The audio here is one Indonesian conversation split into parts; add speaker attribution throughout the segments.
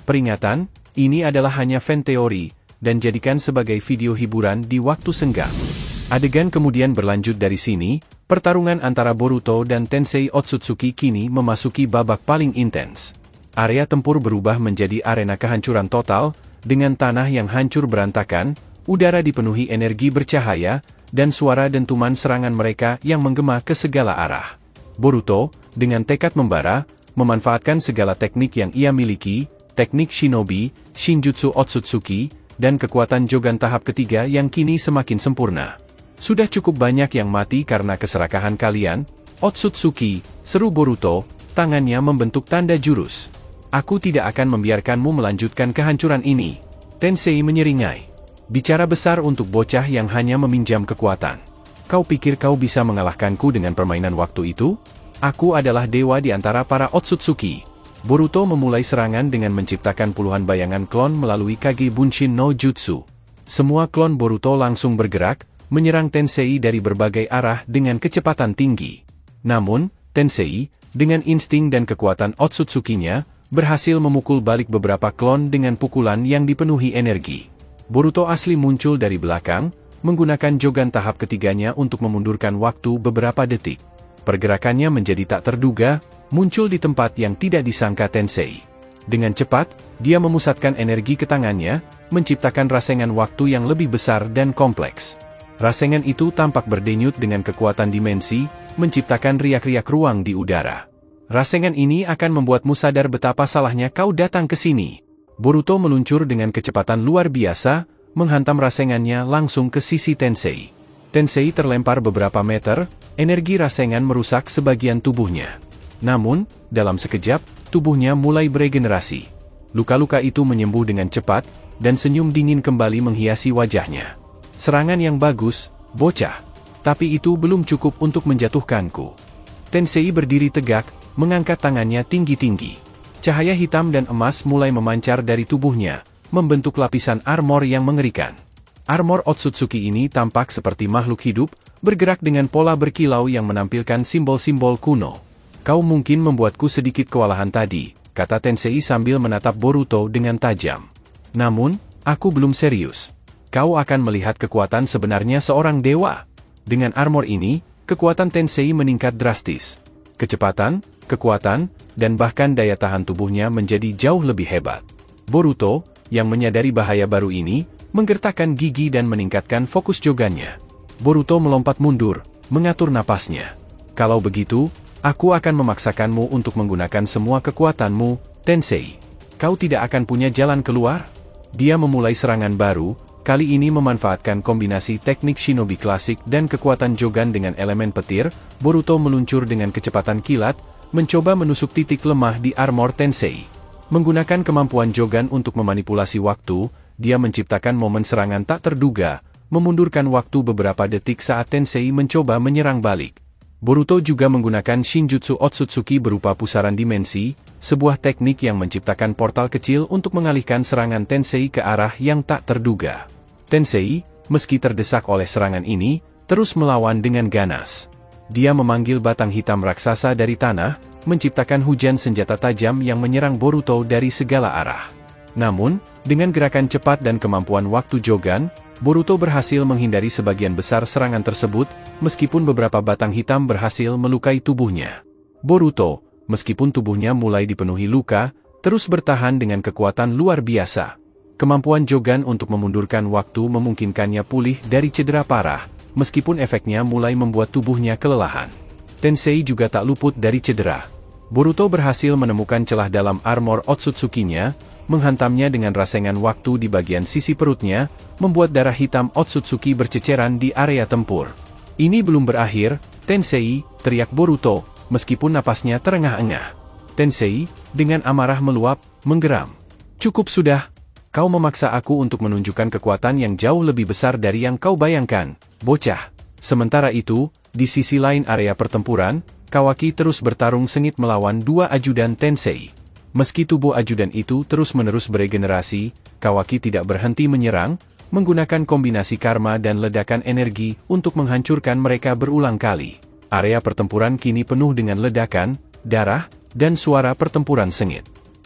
Speaker 1: Peringatan, ini adalah hanya fan teori, dan jadikan sebagai video hiburan di waktu senggang. Adegan kemudian berlanjut dari sini, pertarungan antara Boruto dan Tensei Otsutsuki kini memasuki babak paling intens. Area tempur berubah menjadi arena kehancuran total, dengan tanah yang hancur berantakan, udara dipenuhi energi bercahaya, dan suara dentuman serangan mereka yang menggema ke segala arah. Boruto, dengan tekad membara, memanfaatkan segala teknik yang ia miliki, teknik shinobi, shinjutsu Otsutsuki, dan kekuatan Jogan tahap ketiga yang kini semakin sempurna. Sudah cukup banyak yang mati karena keserakahan kalian, Otsutsuki, seru Boruto, tangannya membentuk tanda jurus. Aku tidak akan membiarkanmu melanjutkan kehancuran ini. Tensei menyeringai. Bicara besar untuk bocah yang hanya meminjam kekuatan. Kau pikir kau bisa mengalahkanku dengan permainan waktu itu? Aku adalah dewa di antara para Otsutsuki. Boruto memulai serangan dengan menciptakan puluhan bayangan klon melalui Kage Bunshin no Jutsu. Semua klon Boruto langsung bergerak, menyerang Tensei dari berbagai arah dengan kecepatan tinggi. Namun, Tensei, dengan insting dan kekuatan Otsutsuki-nya, berhasil memukul balik beberapa klon dengan pukulan yang dipenuhi energi. Boruto asli muncul dari belakang, menggunakan Jogan tahap ketiganya untuk memundurkan waktu beberapa detik. Pergerakannya menjadi tak terduga, muncul di tempat yang tidak disangka Tensei. Dengan cepat, dia memusatkan energi ke tangannya, menciptakan rasengan waktu yang lebih besar dan kompleks. Rasengan itu tampak berdenyut dengan kekuatan dimensi, menciptakan riak-riak ruang di udara. Rasengan ini akan membuatmu sadar betapa salahnya kau datang ke sini. Boruto meluncur dengan kecepatan luar biasa, menghantam rasengannya langsung ke sisi Tensei. Tensei terlempar beberapa meter, energi rasengan merusak sebagian tubuhnya. Namun, dalam sekejap, tubuhnya mulai beregenerasi. Luka-luka itu menyembuh dengan cepat, dan senyum dingin kembali menghiasi wajahnya. Serangan yang bagus, bocah. Tapi itu belum cukup untuk menjatuhkanku. Tensei berdiri tegak, mengangkat tangannya tinggi-tinggi. Cahaya hitam dan emas mulai memancar dari tubuhnya, membentuk lapisan armor yang mengerikan. Armor Otsutsuki ini tampak seperti makhluk hidup, bergerak dengan pola berkilau yang menampilkan simbol-simbol kuno. Kau mungkin membuatku sedikit kewalahan tadi, kata Tensei sambil menatap Boruto dengan tajam. Namun, aku belum serius. Kau akan melihat kekuatan sebenarnya seorang dewa. Dengan armor ini, kekuatan Tensei meningkat drastis. Kecepatan, kekuatan, dan bahkan daya tahan tubuhnya menjadi jauh lebih hebat. Boruto, yang menyadari bahaya baru ini, menggertakkan gigi dan meningkatkan fokus jogannya. Boruto melompat mundur, mengatur napasnya. Kalau begitu, aku akan memaksakanmu untuk menggunakan semua kekuatanmu, Tensei. Kau tidak akan punya jalan keluar? Dia memulai serangan baru, kali ini memanfaatkan kombinasi teknik shinobi klasik dan kekuatan Jogan dengan elemen petir. Boruto meluncur dengan kecepatan kilat, mencoba menusuk titik lemah di armor Tensei. Menggunakan kemampuan Jogan untuk memanipulasi waktu, dia menciptakan momen serangan tak terduga, memundurkan waktu beberapa detik saat Tensei mencoba menyerang balik. Boruto juga menggunakan Shinjutsu Otsutsuki berupa pusaran dimensi, sebuah teknik yang menciptakan portal kecil untuk mengalihkan serangan Tensei ke arah yang tak terduga. Tensei, meski terdesak oleh serangan ini, terus melawan dengan ganas. Dia memanggil batang hitam raksasa dari tanah, menciptakan hujan senjata tajam yang menyerang Boruto dari segala arah. Namun, dengan gerakan cepat dan kemampuan waktu Jogan, Boruto berhasil menghindari sebagian besar serangan tersebut, meskipun beberapa batang hitam berhasil melukai tubuhnya. Boruto, meskipun tubuhnya mulai dipenuhi luka, terus bertahan dengan kekuatan luar biasa. Kemampuan Jogan untuk memundurkan waktu memungkinkannya pulih dari cedera parah, meskipun efeknya mulai membuat tubuhnya kelelahan. Tensei juga tak luput dari cedera. Boruto berhasil menemukan celah dalam armor Otsutsuki-nya, menghantamnya dengan rasengan waktu di bagian sisi perutnya, membuat darah hitam Otsutsuki berceceran di area tempur. Ini belum berakhir, Tensei, teriak Boruto, meskipun napasnya terengah-engah. Tensei, dengan amarah meluap, menggeram. Cukup sudah. Kau memaksa aku untuk menunjukkan kekuatan yang jauh lebih besar dari yang kau bayangkan, bocah. Sementara itu, di sisi lain area pertempuran, Kawaki terus bertarung sengit melawan dua ajudan Tensei. Meski tubuh ajudan itu terus-menerus beregenerasi, Kawaki tidak berhenti menyerang, menggunakan kombinasi karma dan ledakan energi untuk menghancurkan mereka berulang kali. Area pertempuran kini penuh dengan ledakan, darah, dan suara pertempuran sengit.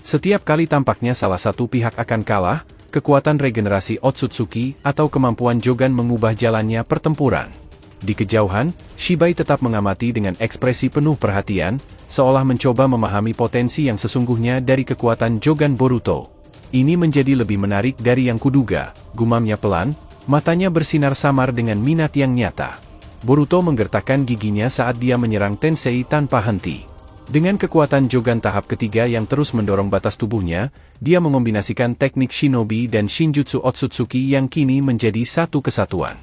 Speaker 1: Setiap kali tampaknya salah satu pihak akan kalah, kekuatan regenerasi Otsutsuki atau kemampuan Jogan mengubah jalannya pertempuran. Di kejauhan, Shibai tetap mengamati dengan ekspresi penuh perhatian, seolah mencoba memahami potensi yang sesungguhnya dari kekuatan Jogan Boruto. Ini menjadi lebih menarik dari yang kuduga, gumamnya pelan, matanya bersinar samar dengan minat yang nyata. Boruto menggertakkan giginya saat dia menyerang Tensei tanpa henti. Dengan kekuatan Jogan tahap ketiga yang terus mendorong batas tubuhnya, dia mengombinasikan teknik shinobi dan shinjutsu Otsutsuki yang kini menjadi satu kesatuan.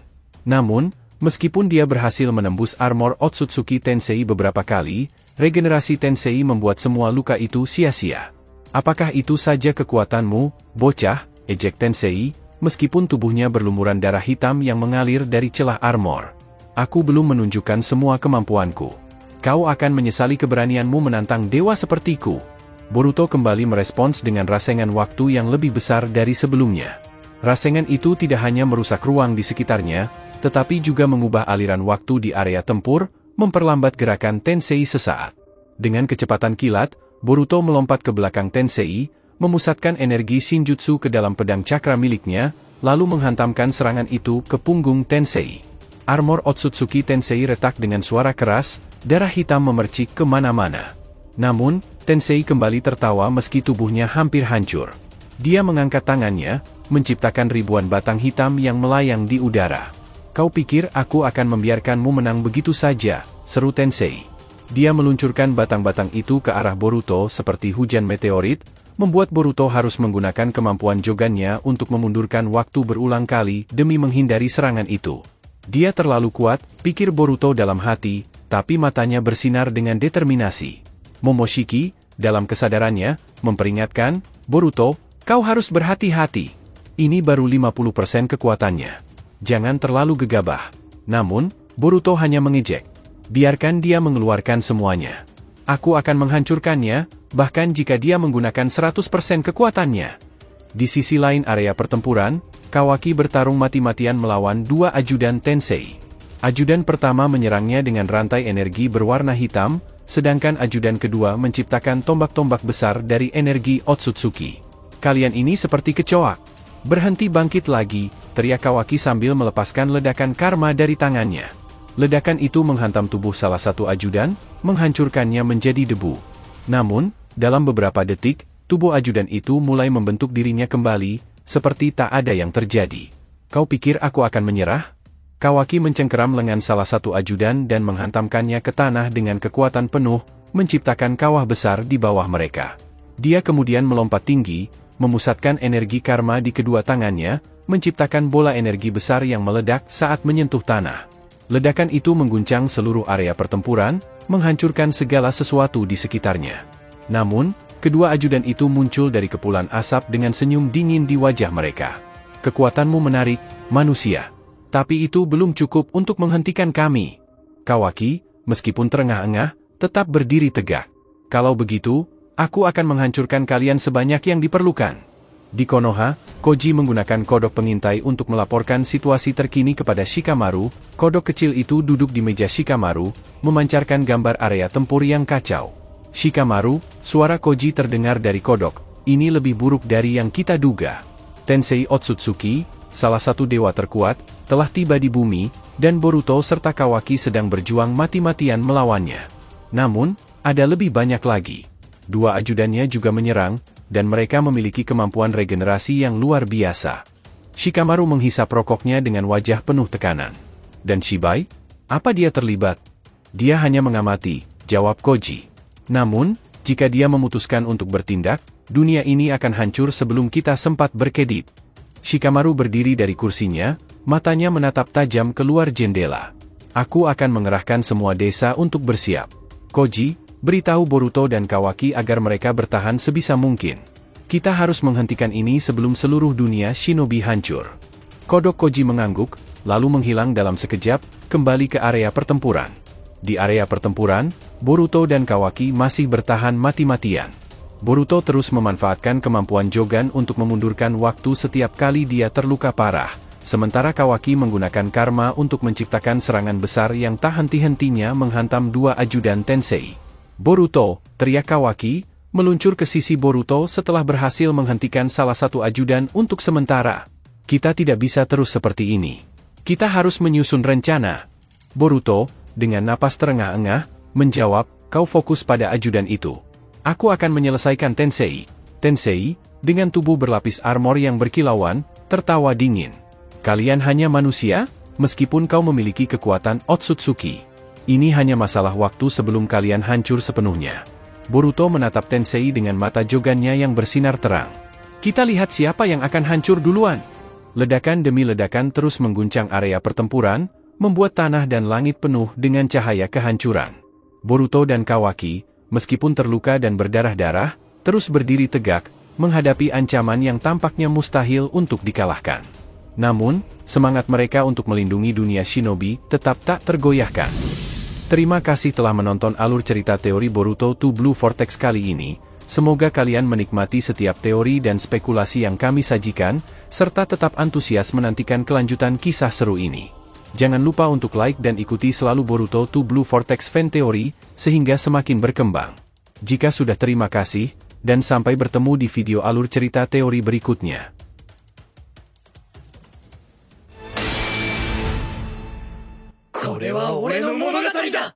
Speaker 1: Namun, meskipun dia berhasil menembus armor Otsutsuki Tensei beberapa kali, regenerasi Tensei membuat semua luka itu sia-sia. Apakah itu saja kekuatanmu, bocah? Ejek Tensei, meskipun tubuhnya berlumuran darah hitam yang mengalir dari celah armor. Aku belum menunjukkan semua kemampuanku. Kau akan menyesali keberanianmu menantang dewa sepertiku. Boruto kembali merespons dengan rasengan waktu yang lebih besar dari sebelumnya. Rasengan itu tidak hanya merusak ruang di sekitarnya, tetapi juga mengubah aliran waktu di area tempur, memperlambat gerakan Tensei sesaat. Dengan kecepatan kilat, Boruto melompat ke belakang Tensei, memusatkan energi Shinjutsu ke dalam pedang cakra miliknya, lalu menghantamkan serangan itu ke punggung Tensei. Armor Otsutsuki Tensei retak dengan suara keras, darah hitam memercik kemana-mana. Namun, Tensei kembali tertawa meski tubuhnya hampir hancur. Dia mengangkat tangannya, menciptakan ribuan batang hitam yang melayang di udara. Kau pikir aku akan membiarkanmu menang begitu saja, seru Tensei. Dia meluncurkan batang-batang itu ke arah Boruto seperti hujan meteorit, membuat Boruto harus menggunakan kemampuan Jogannya untuk memundurkan waktu berulang kali demi menghindari serangan itu. Dia terlalu kuat, pikir Boruto dalam hati, tapi matanya bersinar dengan determinasi. Momoshiki, dalam kesadarannya, memperingatkan, Boruto, kau harus berhati-hati. Ini baru 50% kekuatannya. Jangan terlalu gegabah. Namun, Boruto hanya mengejek. Biarkan dia mengeluarkan semuanya. Aku akan menghancurkannya, bahkan jika dia menggunakan 100% kekuatannya. Di sisi lain area pertempuran, Kawaki bertarung mati-matian melawan dua ajudan Tensei. Ajudan pertama menyerangnya dengan rantai energi berwarna hitam, sedangkan ajudan kedua menciptakan tombak-tombak besar dari energi Otsutsuki. Kalian ini seperti kecoak. Berhenti bangkit lagi, teriak Kawaki sambil melepaskan ledakan karma dari tangannya. Ledakan itu menghantam tubuh salah satu ajudan, menghancurkannya menjadi debu. Namun, dalam beberapa detik, tubuh ajudan itu mulai membentuk dirinya kembali, seperti tak ada yang terjadi. Kau pikir aku akan menyerah? Kawaki mencengkeram lengan salah satu ajudan dan menghantamkannya ke tanah dengan kekuatan penuh, menciptakan kawah besar di bawah mereka. Dia kemudian melompat tinggi, memusatkan energi karma di kedua tangannya, menciptakan bola energi besar yang meledak saat menyentuh tanah. Ledakan itu mengguncang seluruh area pertempuran, menghancurkan segala sesuatu di sekitarnya. Namun, kedua ajudan itu muncul dari kepulan asap dengan senyum dingin di wajah mereka. Kekuatanmu menarik, manusia. Tapi itu belum cukup untuk menghentikan kami. Kawaki, meskipun terengah-engah, tetap berdiri tegak. Kalau begitu, aku akan menghancurkan kalian sebanyak yang diperlukan. Di Konoha, Koji menggunakan kodok pengintai untuk melaporkan situasi terkini kepada Shikamaru. Kodok kecil itu duduk di meja Shikamaru, memancarkan gambar area tempur yang kacau. Shikamaru, suara Koji terdengar dari kodok, ini lebih buruk dari yang kita duga. Tensei Otsutsuki, salah satu dewa terkuat, telah tiba di bumi, dan Boruto serta Kawaki sedang berjuang mati-matian melawannya. Namun, ada lebih banyak lagi. Dua ajudannya juga menyerang, dan mereka memiliki kemampuan regenerasi yang luar biasa. Shikamaru menghisap rokoknya dengan wajah penuh tekanan. Dan Shibai? Apa dia terlibat? Dia hanya mengamati, jawab Koji. Namun, jika dia memutuskan untuk bertindak, dunia ini akan hancur sebelum kita sempat berkedip. Shikamaru berdiri dari kursinya, matanya menatap tajam keluar jendela. Aku akan mengerahkan semua desa untuk bersiap. Koji, beritahu Boruto dan Kawaki agar mereka bertahan sebisa mungkin. Kita harus menghentikan ini sebelum seluruh dunia shinobi hancur. Kodok Koji mengangguk, lalu menghilang dalam sekejap, kembali ke area pertempuran. Di area pertempuran, Boruto dan Kawaki masih bertahan mati-matian. Boruto terus memanfaatkan kemampuan Jogan untuk memundurkan waktu setiap kali dia terluka parah, sementara Kawaki menggunakan karma untuk menciptakan serangan besar yang tak henti-hentinya menghantam dua ajudan Tensei. Boruto, teriak Kawaki, meluncur ke sisi Boruto setelah berhasil menghentikan salah satu ajudan untuk sementara. Kita tidak bisa terus seperti ini. Kita harus menyusun rencana. Boruto, dengan napas terengah-engah, menjawab, kau fokus pada ajudan itu. Aku akan menyelesaikan Tensei. Tensei, dengan tubuh berlapis armor yang berkilauan, tertawa dingin. Kalian hanya manusia, meskipun kau memiliki kekuatan Otsutsuki. Ini hanya masalah waktu sebelum kalian hancur sepenuhnya. Boruto menatap Tensei dengan mata jogannya yang bersinar terang. Kita lihat siapa yang akan hancur duluan. Ledakan demi ledakan terus mengguncang area pertempuran, membuat tanah dan langit penuh dengan cahaya kehancuran. Boruto dan Kawaki, meskipun terluka dan berdarah-darah, terus berdiri tegak, menghadapi ancaman yang tampaknya mustahil untuk dikalahkan. Namun, semangat mereka untuk melindungi dunia shinobi tetap tak tergoyahkan. Terima kasih telah menonton alur cerita teori Boruto to Blue Vortex kali ini. Semoga kalian menikmati setiap teori dan spekulasi yang kami sajikan, serta tetap antusias menantikan kelanjutan kisah seru ini. Jangan lupa untuk like dan ikuti selalu Boruto to Blue Vortex fan teori, sehingga semakin berkembang. Jika sudah, terima kasih, dan sampai bertemu di video alur cerita teori berikutnya.
Speaker 2: これは俺の物語だ